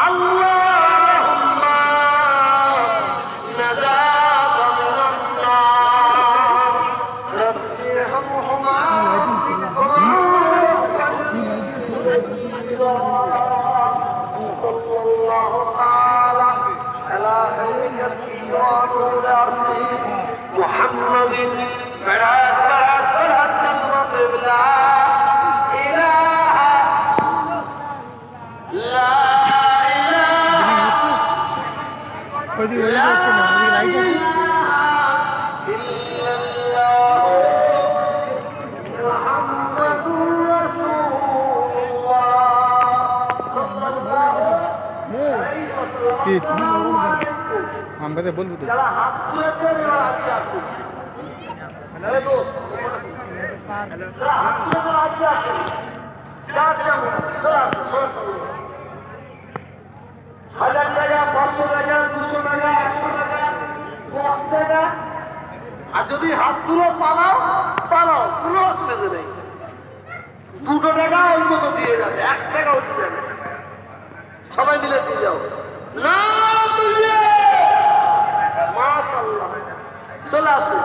আল্লাহুম্মা নাজাতা মিনান নার রাব্বি হামহুমা সাল্লাল্লাহু তাআলা আলা হাবিবিহি ওয়া নূর আরশি মুহাম্মাদিন বারাত বারাত বারাত জান্নাত বিলা ইলাহা লা हम बता बोल बता चला हाथ तुलेছেন এবার আগে আসুন চলে তো হাত তুলে আগে আসুন চার যাবো চলা 1000 টাকা 500 টাকা 200 টাকা 100 টাকা 1 টাকা আর যদি হাত তুলে পালাও পালাও কোনো অসুবিধা নেই 2 টাকা অন্তত দিয়ে যাবে 1 টাকা হতে যাবে সবাই মিলে দিয়ে যাও না তুলে মাশাআল্লাহ চলে আসুন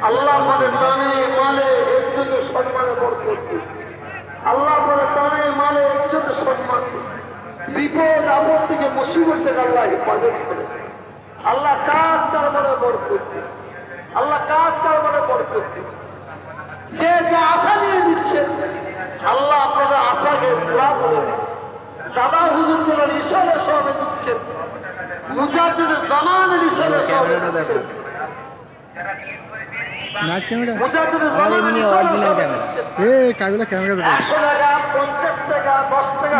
আল্লাহ আমাদের দানে মালে ইজ্জত সম্মানে বরকত দিন আল্লাহ আমাদের দানে মালে ইজ্জত সম্মান দিন বিপদ আপদ থেকে মুসিবত থেকে আল্লাহ হেফাজত করে আল্লাহ কাজ কারবারে বরকত দিন আল্লাহ কাজ কারবারে বরকত দিন যে যা আশা নিয়ে দিচ্ছেন আল্লাহ আপনাদের আশাকে পুরা করে দিন দাদা হুজুর যেন ইশারা সবে দিচ্ছেন মুজাদ্দিদের জামানের ইশারা সবে দিচ্ছেন ना कैमरा মুজাদ্দিদের और জামানের ये ইশারা ओरिजिनल সবে कैमरा দিচ্ছেন। ए कागला कैमरा 100 টাকা 50 টাকা 10 টাকা